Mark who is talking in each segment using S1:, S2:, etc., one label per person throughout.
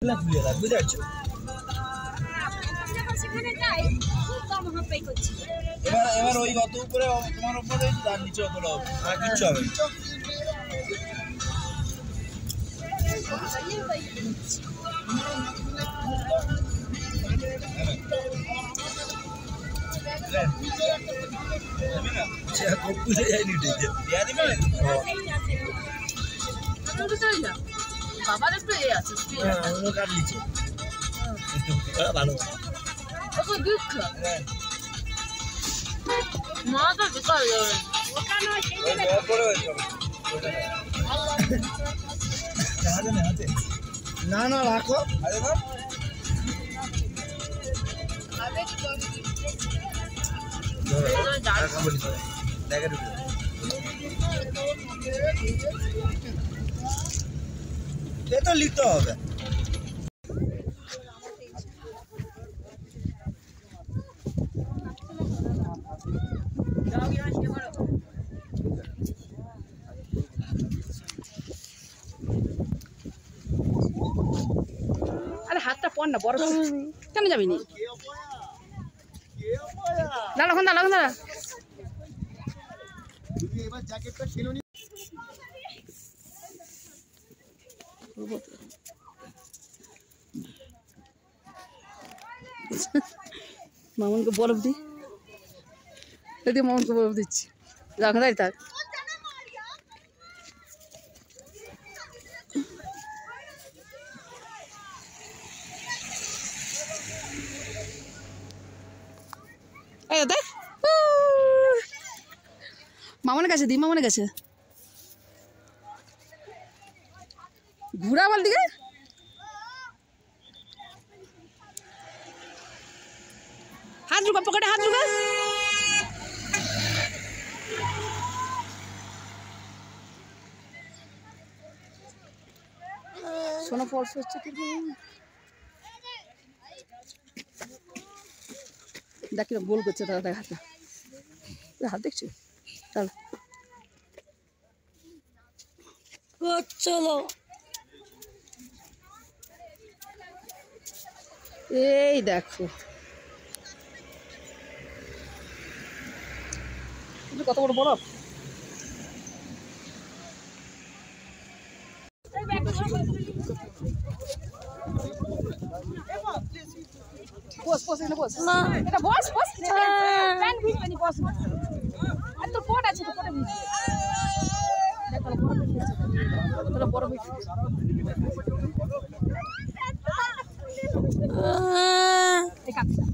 S1: বুঝতে পারছো? এবার ওই অত উপরে তোমার উপরে আর নিচে অতটা আর কিচ্ছু হবে না। না না রাখো তো লিখতে হবে।
S2: আরে হাতটা পর না বড় কেন যাবি নি দাঁড়া ওখানে দাঁড়া দাঁড়া
S1: এবার জ্যাকেটটা ছিল নি
S2: মামুনকে বরফ দি দিদি মামুনকে বরফ দিচ্ছি রাখা দাঁড়িয়ে থাক দেখ মামনের কাছে দি মামনের কাছে ঘুরা আমার দিকে হাত ঢুকা পকেটে হাত ঢুকা সোনা ফলস হচ্ছে দেখ কিরকম গোল করছে তারা দেখ হাতে হাত দেখছি চল চলো এই দেখো কত বড় বরফ বস বস এখানে বস না এটা বস বস প্যান ভিজবে নি বস না আর তোর কোট আছে তো কোটে ভিজবে দেখো বড় ভিজছে তোরা বড় ভিজছে এই কাটটা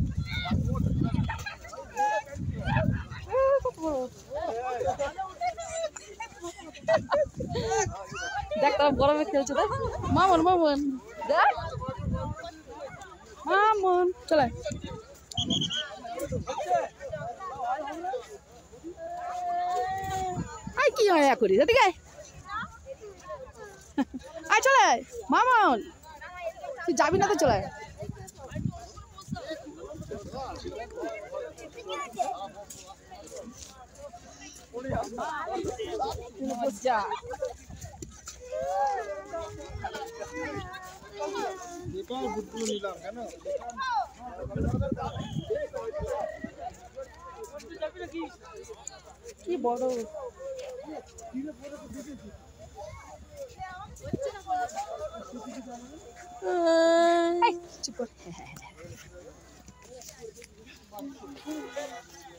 S2: দেখ তোরা গরমে খেলছে দেখ মামন মামন দেখ মামন চলে আই কি হয় করি এদিকে আয় চলে মামন তুই যাবি না তো চলে যা কি বড়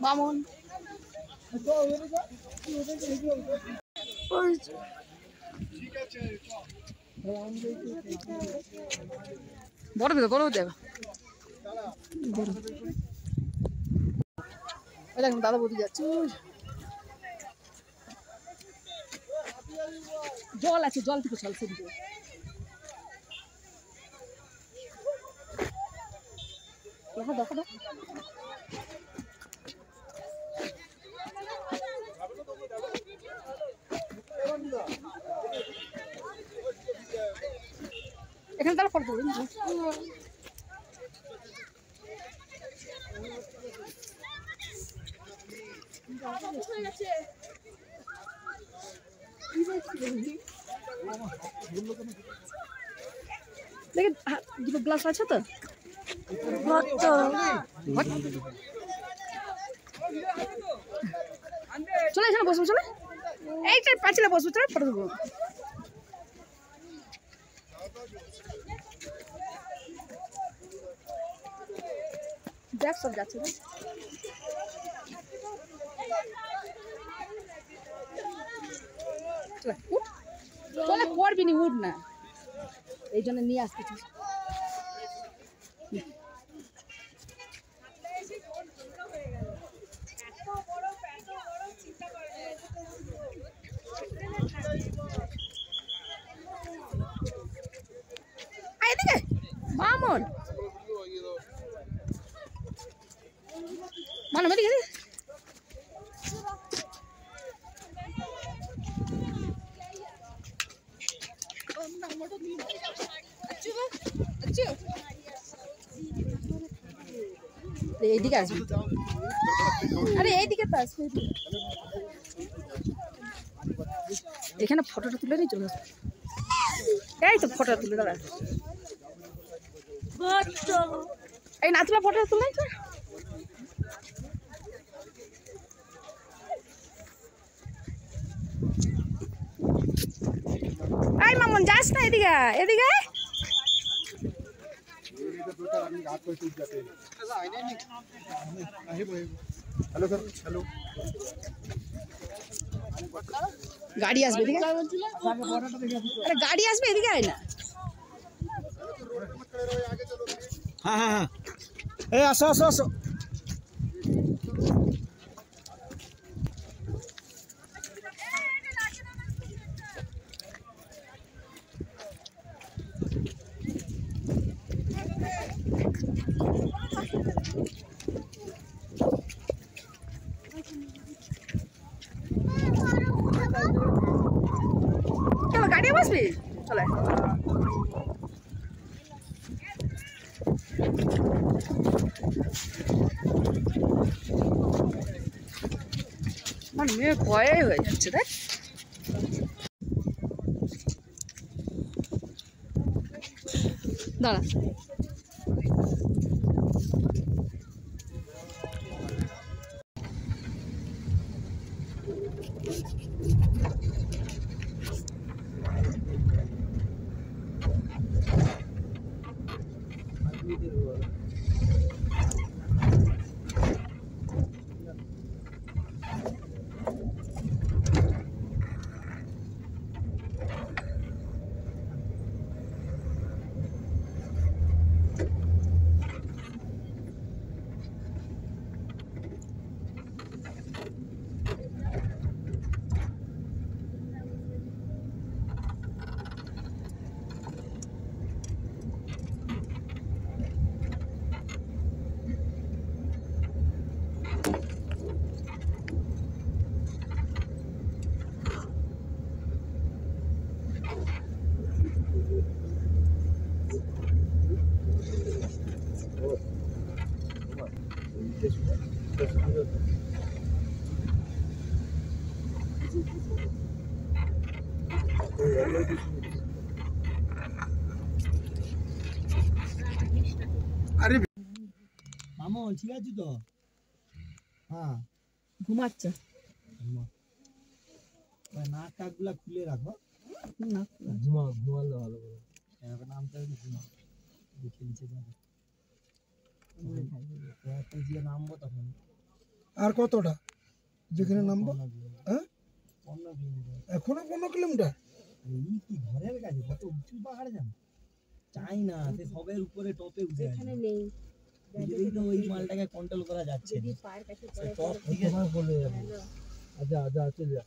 S2: মামুন বড় দেবে বড় দেবে দেখুন দাদা বৌদি যাচ্ছে জল আছে জল থেকে চল সেদিকে দেখো দেখো দেখো এখানে তাহলে ফটো তুলুন দেখি দুটো গ্লাস আছে তো চলে এখানে বসবো চলে এইটা পাঁচিলে বসবো চলে ফটো দেবো দেখ সব যাচ্ছে চলে করবি নি উঠ না এই জন্য নিয়ে আসতেছি মামন মানে মেরে গেছে এইদিকে আসবে আরে এইদিকে তো আসবে এখানে ফটোটা তুলে নিয়ে চলে আসবে এই তো ফটোটা তুলে দাঁড়া এই নাচলা ফটোটা তুলে এই মামুন যাস না এদিকে এদিকে গাড়ি আসবে এদিকে আরে গাড়ি আসবে এদিকে আয় না
S1: হ্যাঁ হ্যাঁ হ্যাঁ এই আসো আসো আসো
S2: চলো গাড়ি বসবি চলে আমার মেয়ে ভয়ে হয়ে যাচ্ছে দেখ দাঁড়া
S1: আরে মামন ঠিক আছে তো হ্যাঁ
S2: ঘুমাচ্ছে
S1: নাক টাকগুলা খুলে রাখো
S2: না
S1: ঘুমালে ভালো করে নামটা ঘুমা দেখে নিচে যাবে নামবো তখন
S3: আর কতটা যেখানে নামবো হ্যাঁ এখনো 15 কিলোমিটার
S1: এই কি ঘরের কাছে কত উঁচু পাহাড়ে যান চাই না সে সবের উপরে টপে উঠে এখানে নেই এই তো ওই মালটাকে কন্ট্রোল করা যাচ্ছে যদি পায়ের কাছে টপ থেকে বলে যাবে আচ্ছা আচ্ছা চলে যা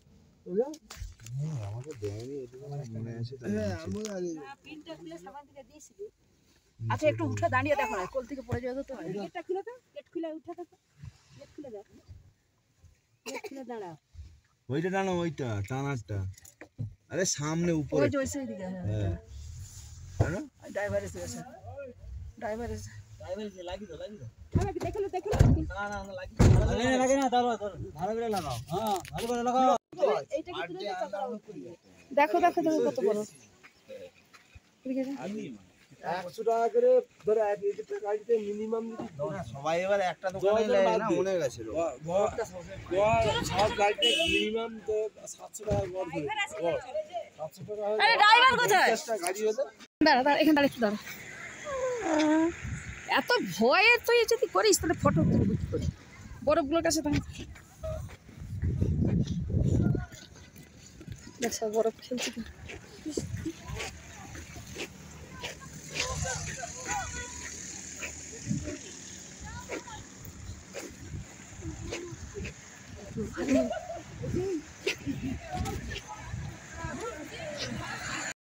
S1: চলে যা আমাকে দেয়নি এদিকে মনে আছে
S3: হ্যাঁ আমি জানি
S2: পিনটা খুলে সাবান থেকে দিয়েছিলি আচ্ছা একটু উঠে দাঁড়িয়ে দেখো না কোল থেকে পড়ে যাবে তো গেটটা খুলে দাও গেট খুলে উঠে দেখো গেট খুলে দাও গেট খুলে দাঁড়াও
S1: ওইটা টানো ওইটা টানারটা আরে সামনে উপরে
S2: ওই যে ওই সাইডে
S1: হ্যাঁ টানো
S2: ড্রাইভার এসে গেছে ড্রাইভার এসে
S1: লাগি তো
S2: আমাকে দেখো
S1: না না না লাগে না তাহলে ভালো করে লাগাও হ্যাঁ ভালো করে লাগাও
S2: এইটা কি তুলে দেখো দেখো দেখো কত বড়
S3: 100 টাকা করে ধরে এক একটা গাড়িতে মিনিমাম যদি
S1: সবাই এবার একটা দোকানে নেয় না মনে গেছিল
S3: সব গাড়িতে মিনিমাম তো 700 টাকা গড় ধরে 700 টাকা হয়
S2: আরে ড্রাইভার কোথায়?
S3: 50টা গাড়ি হলে
S2: দাঁড়া দাঁড়া এখানে দাঁড়া একটু দাঁড়া এত ভয়ে তুই যদি করিস তাহলে ফটো তুলবি কি করে বরফগুলোর কাছে দাঁড়া দেখ সব বরফ খেলছে কি